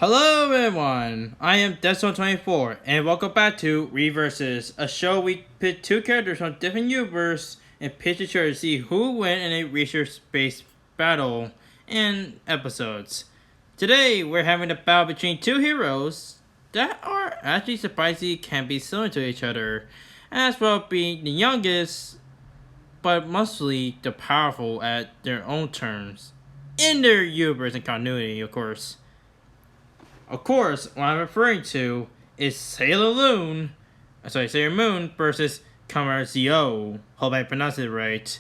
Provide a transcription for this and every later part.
Hello everyone, I am Deso24 and welcome back to Reverses, a show we pit two characters from different universes and pitch each other to see who win in a research-based battle in episodes. Today we're having a battle between two heroes that are actually surprisingly can be similar to each other, as well being the youngest but mostly the powerful at their own terms, in their universe and continuity of course. Of course, what I'm referring to is Sailor Moon versus Kamen Rider Zi-O. Hope I pronounced it right.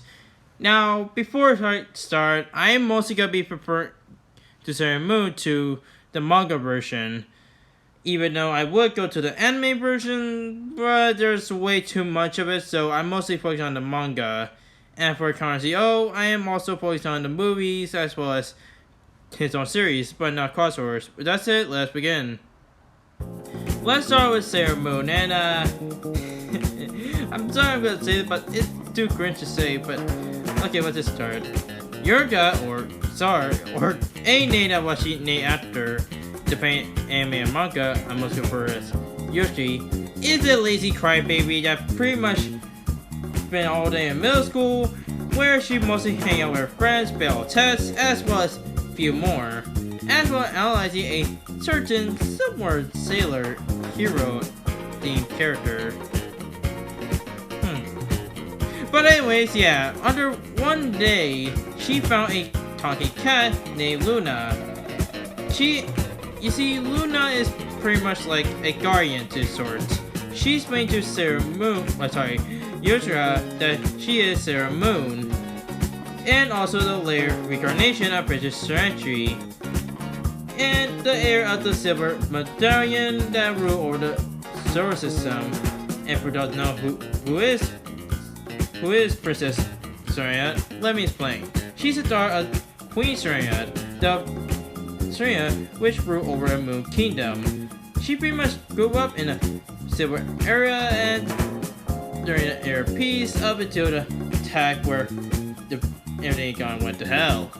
Now, before I start, I am mostly going to be preferring to Sailor Moon to the manga version. Even though I would go to the anime version, but there's way too much of it, so I'm mostly focused on the manga. And for Kamen Rider Zi-O, I am also focused on the movies as well as his own series, but not crossovers. But that's it, let's begin. Let's start with Sailor Moon, and I'm sorry I'm gonna say it, but it's too cringe to say, but okay, let's just start. Yurga, or Tsar, or a name that was she named after, depending anime and manga, I mostly refer as Yoshi, is a lazy crybaby that pretty much spent all day in middle school, where she mostly hang out with her friends, fail tests, as well as few more, as well as analyzing a certain somewhat sailor hero themed character. But anyways, yeah, under one day, she found a talking cat named Luna. You see, Luna is pretty much like a guardian to sorts. She explained to Sailor Moon, Yujira, that she is Sailor Moon, and also the layered reincarnation of Princess Serenity, and the heir of the silver medallion that rule over the solar system. And for those who know who is Princess Serenity, let me explain. She's the daughter of Queen Serenity, the Serenity which ruled over the Moon Kingdom. She pretty much grew up in the silver era and during the era of peace up until the attack where everything went to hell.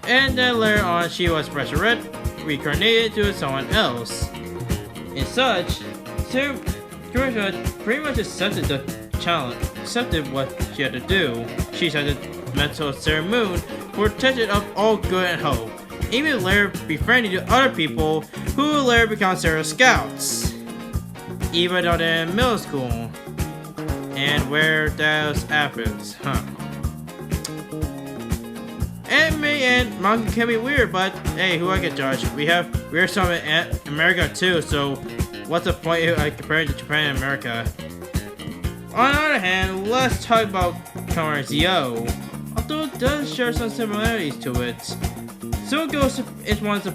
And then later on she was resurrected, reincarnated to someone else. And such, Georgia pretty much accepted the challenge, accepted what she had to do. She accepted mental Sailor Moon, protected of all good and hope. Even later befriending to other people who later become Sailor Scouts. Even though they're in middle school. And where that happens, Anime and manga can be weird, but hey, who I can judge? We have weird stuff in America too, so what's the point of comparing to Japan and America? On the other hand, let's talk about Kamen Rider Zi-O. Although it does share some similarities to it. So goes is one of the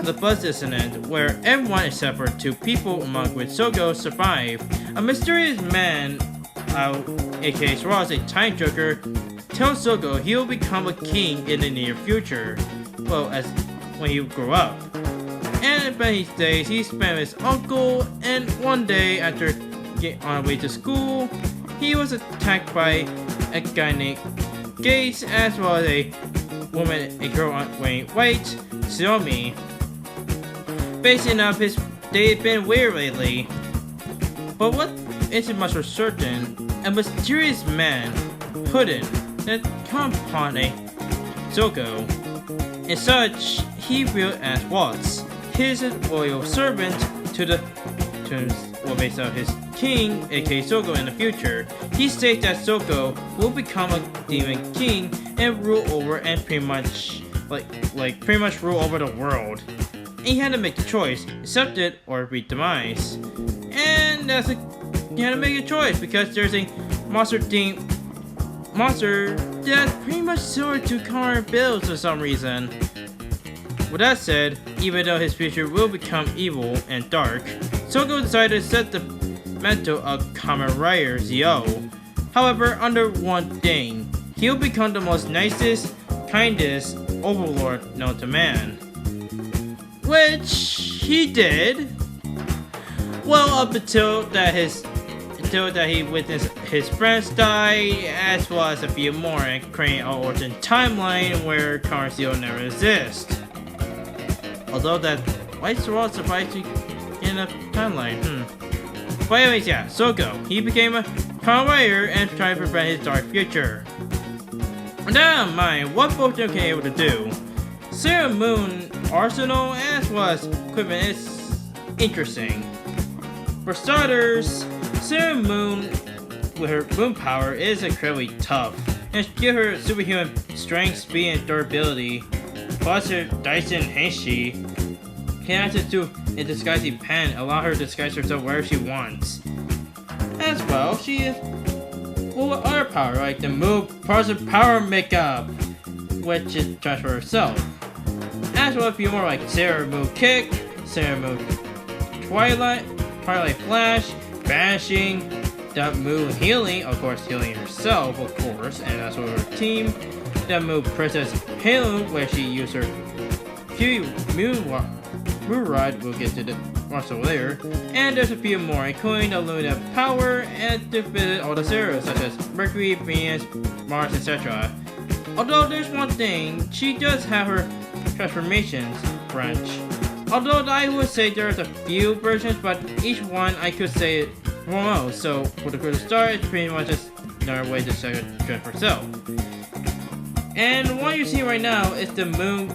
the bus incident, where everyone except for 2 people among which Sogo survived. A mysterious man, aka Ross, a time joker, tells Sogo he will become a king in the near future. Well, as when he grew up. And in his days, he spent with his uncle, and one day after getting on the way to school, he was attacked by a guy named Gates, as well as a girl wearing white, Xiaomi. Based enough, they've been weird lately. But what isn't much for certain, a mysterious man, Hoodin, that come upon a Zogo. As such, he viewed as Watts, his loyal servant to based on his king, aka Zogo, in the future. He states that Zogo will become a demon king and rule over and pretty much rule over the world. And he had to make a choice, accept it or be demise. And he had to make a choice because there's a monster that's pretty much similar to current builds for some reason. With that said, even though his future will become evil and dark, Sogo decided to set the mantle of Kamen Rider Zi-O. However, under one thing, he'll become the most nicest, kindest overlord known to man. Which he did. Well, up until that he witnessed his friends die, as well as a few more, and create an alternate timeline where Kamen Zi-O never exists. Although that white straw surprised you in a timeline. But anyways, yeah, Sogo. He became a Kamen Rider and tried to prevent his dark future. With that in mind, what both of them came able to do? Sailor Moon arsenal as well as equipment is interesting. For starters, Sailor Moon with her moon power is incredibly tough and give her superhuman strength, speed, and durability. Plus her Dyson Henshi can access to a disguising pen, allow her to disguise herself wherever she wants. As well, she is full of other power, like the move Parson Power Makeup, which is transfer herself. As well, a few more like Sailor Moon Kick, Sailor Moon Twilight Flash, Vanishing, that move Healing, of course healing herself, of course, and that's what her team. That move Princess Halo, where she used her Moon Rod, we'll get to the also later. And there's a few more, including the Luna Power and to visit all the Zeros, such as Mercury, Venus, Mars, etc. Although there's one thing, she does have her transformations branch. Although I would say there's a few versions, but each one I could say most. So for the good start, it's pretty much just another way to transfer herself. And what you see right now is the moon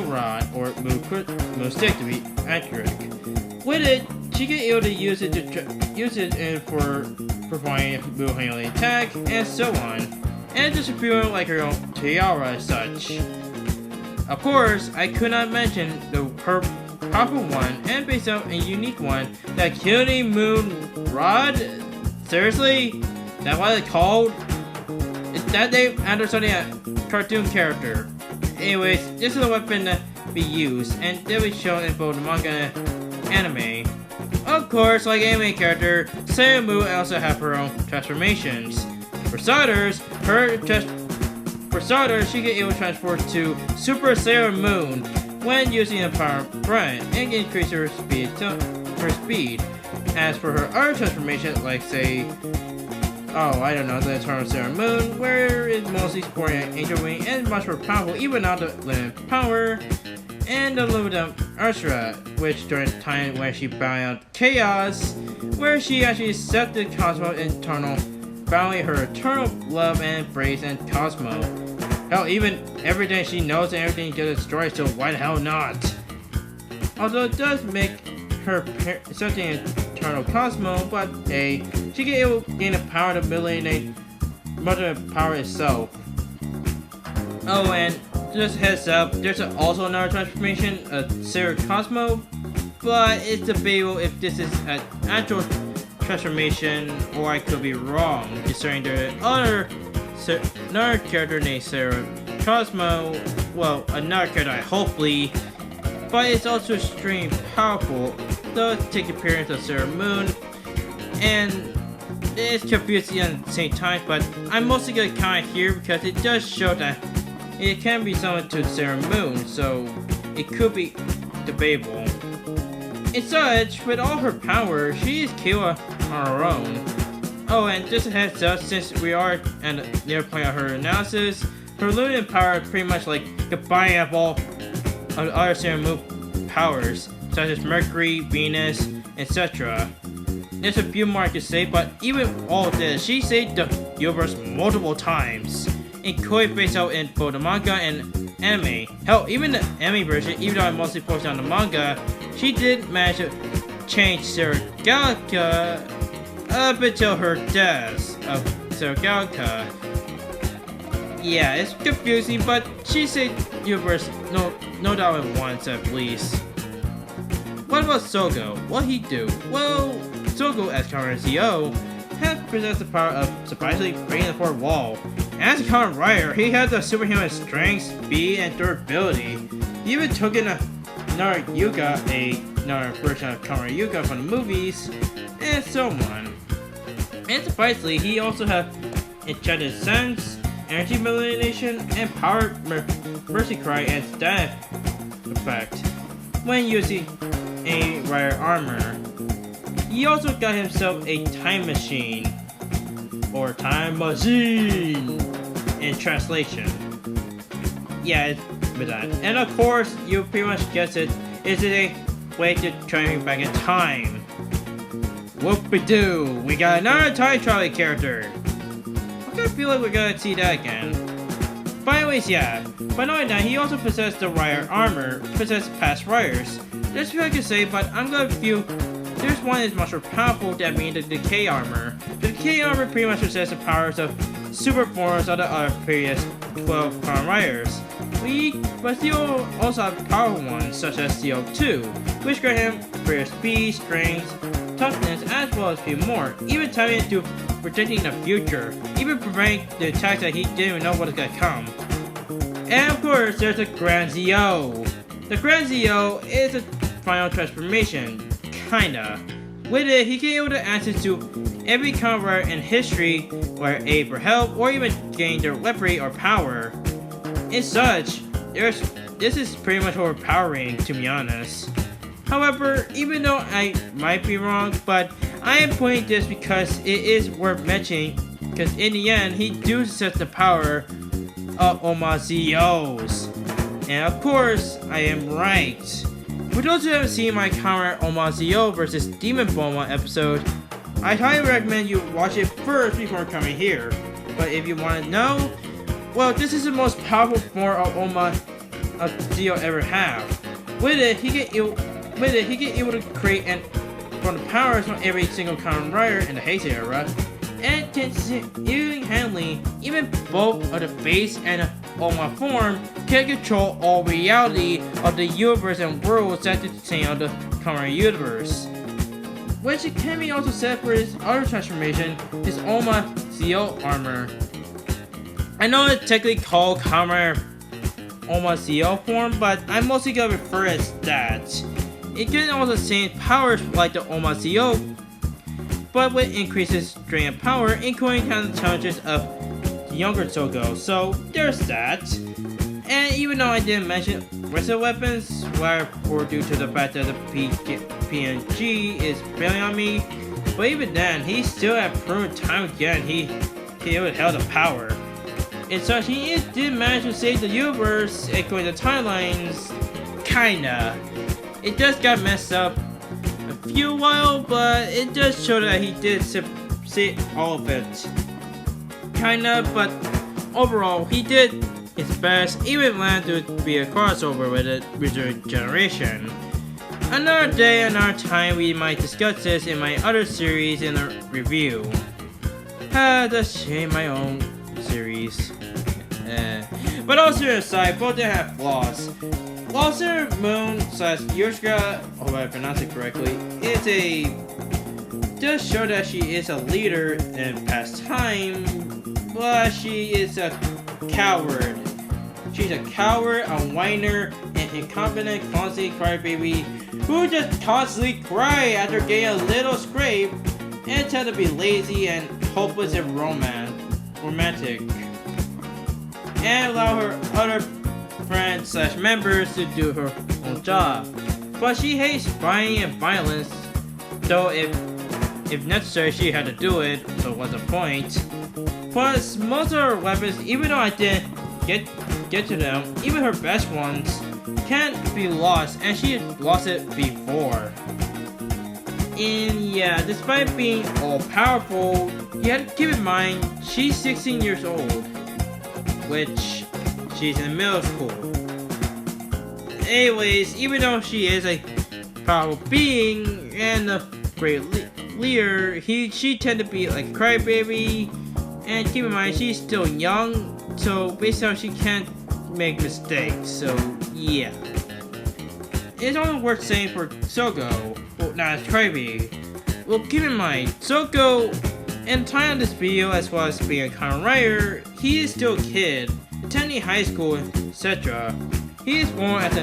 rod or moon stick to be accurate. With it, she can able to use it for performing a moon handling attack and so on, and just feeling like her own tiara as such. Of course, I could not mention her powerful one and based on a unique one, that Cutie Moon Rod. Seriously, that's what it's called. Is that name after something a cartoon character? Anyways, this is a weapon to be used, and they'll be shown in both manga and anime. Of course, like anime character, Sailor Moon also have her own transformations. For starters, she can able to transport to Super Sailor Moon when using a power brand and increase her speed. As for her other transformation, like say, the Eternal Sailor Moon, where it's mostly sporting an angel wing and much more powerful, even without the limited power, and the Luna Ursula, which during the time when she bound out chaos, where she actually accepted Cosmo internal, valuing her eternal love and embrace and Cosmo. Hell, even everything she knows and everything gets destroyed, so why the hell not? Although it does make her something eternal Cosmo, but she can able gain the power to eliminate Mother Power itself. Oh, and just heads up, there's also another transformation, a Sarah Cosmo, but it's debatable if this is an actual transformation or I could be wrong, considering there are another character named Sarah Cosmo, well, another character hopefully, but it's also extremely powerful. Though take the appearance of Sailor Moon, and it's confusing at the same time, but I'm mostly gonna count it here because it does show that it can be summoned to Sailor Moon, so it could be debatable. In such, with all her power, she is capable on her own. Oh, and just a heads up, since we are at near point of her analysis, her limited power is pretty much like combining of all of other Sailor Moon powers, such as Mercury, Venus, etc. There's a few more I could say, but even all this, she saved the universe multiple times, including based out in both the manga and anime. Hell, even the anime version, even though I mostly focused on the manga, she did manage to change Sarah Gallica up until her death of Sarah Gallica. Yeah, it's confusing, but she saved the universe no doubt at once at least. What about Sogo? What'd he do? Well, Sogo, as Kamen Rider Zi-O, had possessed the power of surprisingly breaking the fourth wall. As a Kamen Rider, he had the superhuman strength, speed, and durability. He even took in another version of Kamen Rider Yuga from the movies, and so on. And surprisingly, he also had enchanted sense, energy manipulation, and power mercy cry and staff effect when using a rider armor. He also got himself a time machine, or time machine in translation. Yeah, it's with that. And of course, you pretty much guessed it, is it a way to travel back in time? Whoop-de-doo, we got another time traveling character. I kinda feel like we're gonna see that again. But anyways, yeah. But knowing that, he also possessed the rider armor, possessed past riders. There's a few I can say, but I'm gonna feel there's one that is much more powerful, that being the decay armor. The decay armor pretty much possesses the powers of super forms of the other previous 12 Kamen Riders. But Zi-O also have powerful ones, such as Zi-O2, which grant him greater speed, strength, toughness, as well as a few more, even tying into predicting the future, even preventing the attacks that he didn't even know what was gonna come. And of course, there's the Grand Zi-O. The Grand Zi-O is a final transformation, kinda. With it, he can be able to access to every Kamen Rider in history, where aid for help, or even gain their weaponry or power. In such, this is pretty much overpowering, to be honest. However, even though I might be wrong, but I am pointing this because it is worth mentioning, because in the end, he do set the power of Oma Zi-O's. And of course, I am right. For those who haven't seen my Kamen Rider Oma Zi-O vs Demon Bulma episode, I highly recommend you watch it first before coming here. But if you want to know, well, this is the most powerful form of Oma Zi-O ever have. With it, he get able to create and from the powers from every single Kamen Rider in the Heisei era, and can handling even both of the base and the Oma form can control all reality of the universe and worlds that contain of the Kamen Rider universe. Which it can be also said for his other transformation, his Oma Zi-O armor. I know it's technically called Kamen Rider Oma Zi-O form, but I'm mostly gonna refer as that. It can also same powers like the Oma Zi-O, but with increases strength and power, including kind of challenges of the younger Sogo. So there's that. And even though I didn't mention wrestling weapons, why poor due to the fact that the PNG is failing on me, but even then, he still had proven time again he would held the power. And so he did manage to save the universe, including the timelines, kinda. It just got messed up a few while, but it does show that he did save all of it. Kinda, but overall, he did his best, even landed to be a crossover with the original generation. Another day, another time, we might discuss this in my other series in a review. That's shame my own series. But also aside, both did have flaws. While Sailor Moon / Yoshika, hope I pronounced it correctly, does show that she is a leader in past time, but she is a coward. She's a coward, a whiner, and incompetent, clumsy crybaby who just constantly cry after getting a little scrape and tend to be lazy and hopeless and romantic, and allow her other friends slash members to do her own job. But she hates fighting and violence, though if necessary she had to do it, so what's the point? Plus, most of her weapons, even though I didn't get to them, even her best ones, can't be lost, and she lost it before. And yeah, despite being all-powerful, you have to keep in mind, she's 16 years old, which she's in middle school. Anyways, even though she is a powerful being and a great leader, she tend to be like a crybaby, and keep in mind, she's still young, so basically she can't make mistakes, so yeah. It's only worth saying for Soko, well, not as crybaby. Well, keep in mind, Soko, in time of this video, as well as being a Kamen Rider, he is still a kid, attending high school, etc. He is born as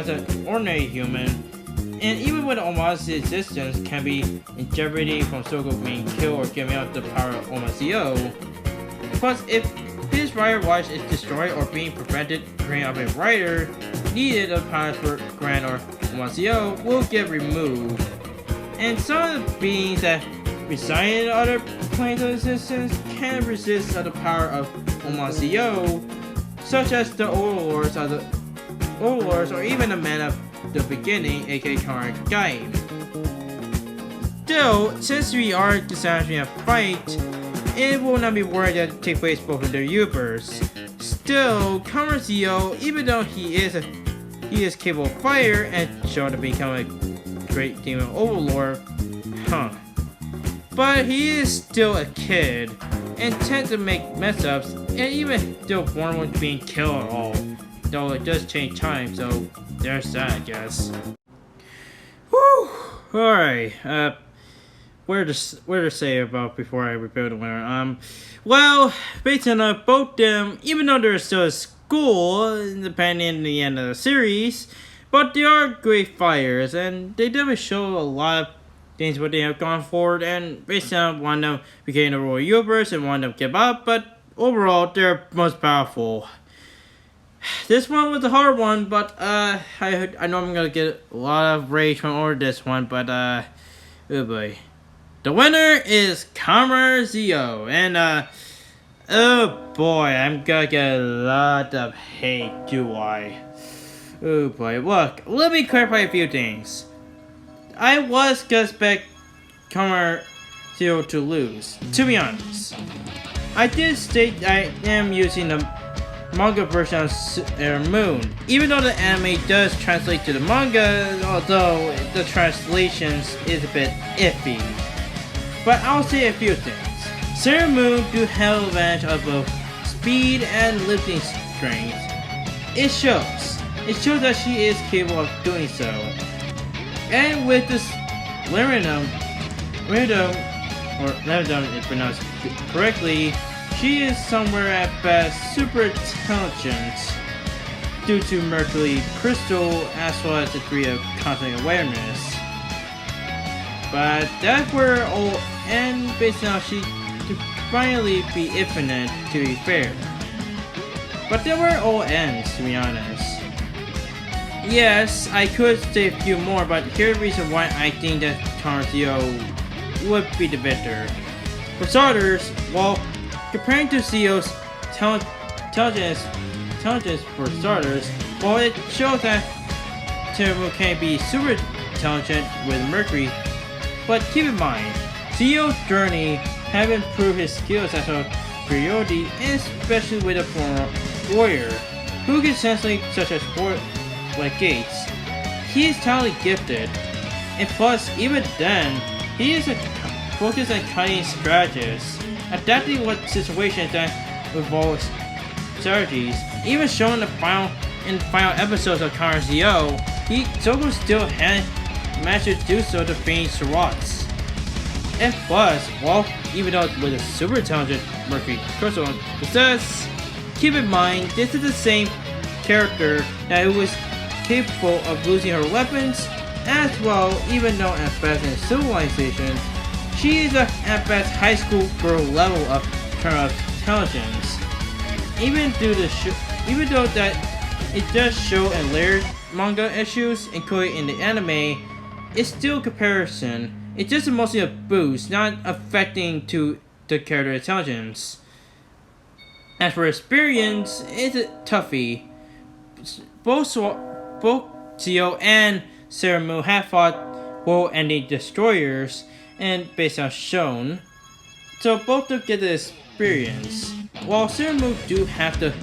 an ordinary human, and even with Oma's existence can be in jeopardy from Soko being killed or giving up the power of Zi-O. Plus, if his rider watch is destroyed or being prevented, creating of a rider needed of power for Grand or Zi-O will get removed. And some of the beings that reside in other planes of existence can resist of the power of Zi-O, such as the overlords or even the man of the beginning, aka current game. Still, since we are establishing a fight, it will not be worried that take place both of their universe. Still, Kamen Zi-O, even though he is capable of fire and shown to become a great demon overlord, but he is still a kid and tends to make mess ups, and even still born with being killed at all. Though it does change time, so there's that, I guess. Whew! Alright, where to say about before I reveal the winner? Well, based on both them, even though they're still at school, depending on the end of the series, but they are great fighters, and they definitely show a lot of things what they have gone forward, and based on one of them became the Royal Universe and one of them give up, but overall they're most powerful. This one was a hard one, but I know I'm gonna get a lot of rage from over this one, but oh boy. The winner is Kamen Rider Zi-O, and oh boy, I'm gonna get a lot of hate, do I? Oh boy, look, let me clarify a few things. I was gonna expect Kamen Rider Zi-O to lose, to be honest. I did state I am using the manga version of Sailor Moon, even though the anime does translate to the manga, although the translations is a bit iffy. But I'll say a few things. Sailor Moon do have advantage of both speed and lifting strength. It shows that she is capable of doing so. And with this Lirium, if pronounced correctly, she is somewhere at best super intelligent due to Mercury Crystal as well as the degree of constant awareness. But that's where it all ends based on how she could finally be infinite, to be fair. But that's where it all ends, to be honest. Yes, I could say a few more, but here's the reason why I think that Kamen Zi-O would be the victor. For starters, while comparing to Zi-O's intelligence for starters, while it shows that Sailor can be super intelligent with Mercury, but keep in mind, Zi-O's journey have improved his skills as a superiority, and especially with a former warrior, who can essentially such as like Gates. He is talented gifted, and plus, even then, he is focused on cutting strategies, adapting what situations that involve strategies. Even shown in the final episodes of Kamen Zi-O, Soko still managed to do so to being Surats. And plus, well, even though with a super intelligent Mercury Crystal possess, keep in mind this is the same character that was capable of losing her weapons as well, even though at best in Civilization, she is at best high school girl level of term of intelligence. Even though that it does show and layered manga issues included in the anime, it's still comparison. It's just mostly a boost, not affecting to the character intelligence. As for experience, it's a toughie. Both Zi-O and Sailor Moon have fought world-ending destroyers, and based on shown, so both of them get the experience. While Sailor Moon do have the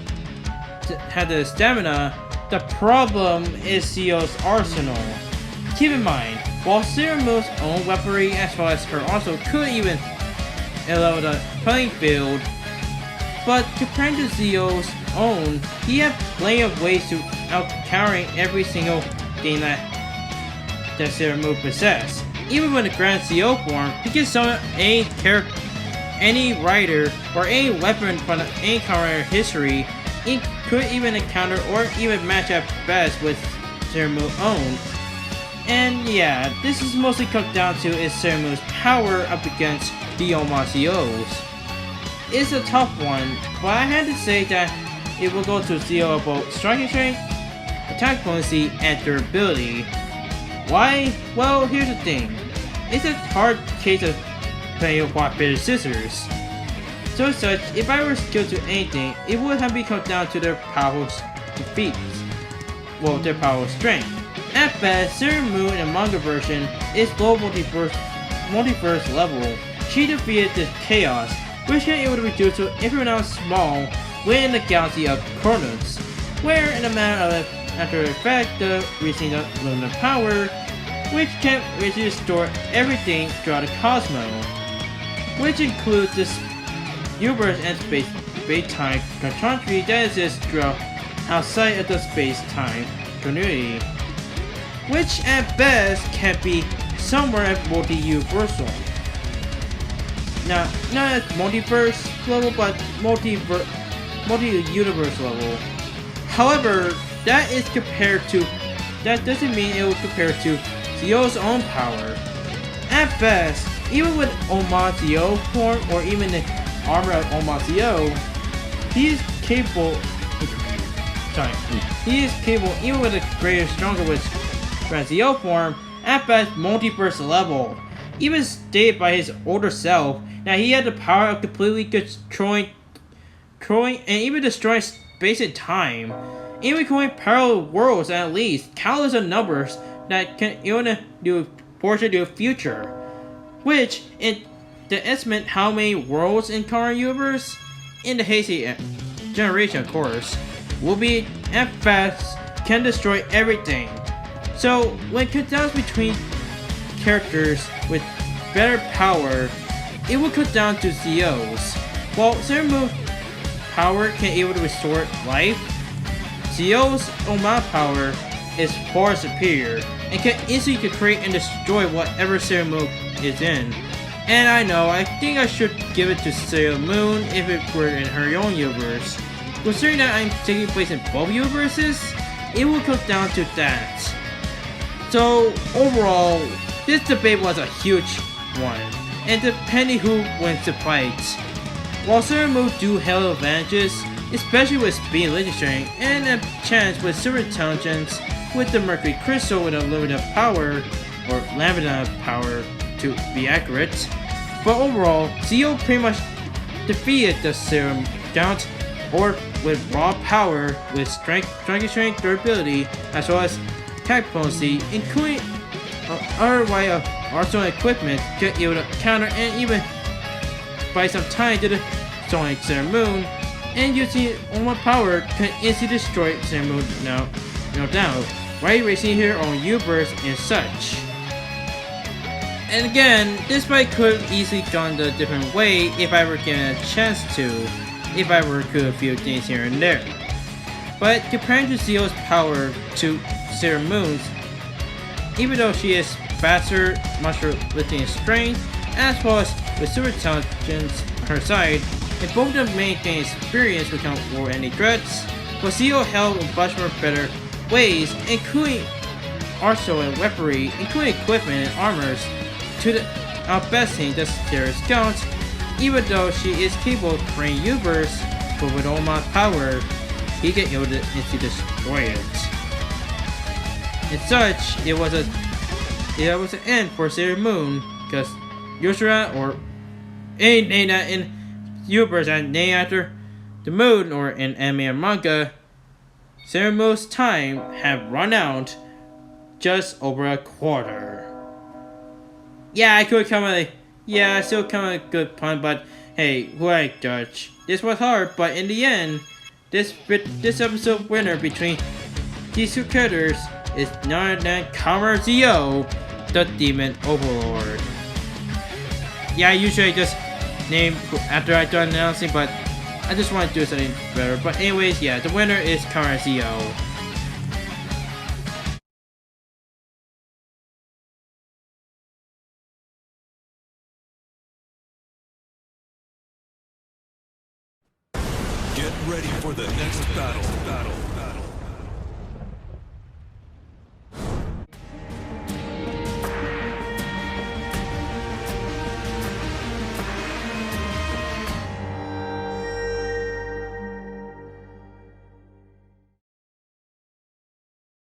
stamina, the problem is Zi-O's arsenal. Keep in mind, while Sailor Moon's own weaponry as well as her arsenal could even level the playing field, but compared to Zi-O's own, he had plenty of ways to out-countering every single thing that Sailor Moon possessed. Even with the Grand Zi-O form, he can summon any character, any rider, or any weapon from any Kamen Rider history. He could even encounter or even match at best with Sailor Moon's own. And yeah, this is mostly comes down to is Sailor Moon's power up against the Oma Zi-O's. It's a tough one, but I had to say that it will go to Zi-O about striking strength, attack potency, and durability. Why? Well, here's the thing. It's a hard case of playing rock, paper, scissors. So as such, if I were skilled to anything, it would have become down to their powerful defeats. Well, their powerful strength. At best, Sailor Moon in the manga version is low multiverse level. She defeated this chaos, which can able to reduce to infinite amount small within the galaxy of Kronos, where in a matter of after effect the reaching the lunar power, which can restore everything throughout the cosmos, which includes this universe and space-time continuity that exists throughout outside of the space-time continuity, which at best can be somewhere multi-universal. Not at multiverse level, but multi-universe level. However, that doesn't mean it will compare to Zi-O's own power. At best, even with Oma Zi-O form or even the armor of Oma Zi-O, he is capable even with a greater, stronger with Grand Zi-O form, at best multiverse level. Even stated by his older self that he had the power of completely destroying and even destroying space and time, even creating parallel worlds and at least countless of numbers that can even do portion to the future. Which, in the estimate how many worlds in current universe, in the Heisei generation of course, will be at best can destroy everything. So when it comes down between characters with better power, it will cut down to Zi-O's. While Sailor Moon's power can able to restore life, Zi-O's Oma power is far superior and can easily create and destroy whatever Sailor Moon is in. And I think I should give it to Sailor Moon if it were in her own universe. Considering that I'm taking place in both universes, it will come down to that. So overall, this debate was a huge one, and depending who wins the fight. While Sailor Moon do have advantages, especially with speed and laser strength, and a chance with super intelligence with the Mercury Crystal with unlimited power, or lambda power to be accurate. But overall, Zi-O pretty much defeated the Sailor Count, or with raw power, with strength, durability, as well as attack potency, including other way of arsenal equipment to be able to counter and even buy some time to the Sonic Sailor Moon, and using Oma power can instantly destroy Sailor Moon no doubt, right racing her own universe and such. And again, this fight could easily gone a different way if I were given a chance to, if I were to do a few things here and there. But comparing to Zi-O's power to Sailor Moon's, even though she is faster, muscular lifting strength, as well as with super intelligence on her side, and both of them maintain experience without war any threats, but Zi-O held a bunch more better ways, including arsenal and weaponry, including equipment and armors, to the outbesting the Terror's Scout. Even though she is capable of creating universe, but with all my power, he can use it to destroy it. And such, it was an end for Sailor Moon, because Yusra or any name that in universe that named after the moon or in anime and manga, Sailor Moon's time had run out just over a quarter. Yeah, I could come with still kind of a good pun, but hey, who I judge? This was hard, but in the end, this episode winner between these two characters is none other than Kamen Rider Zi-O, the Demon Overlord. Yeah, I usually just name after I done announcing, but I just want to do something better. But anyways, yeah, the winner is Kamen Rider Zi-O. Get ready for the next battle.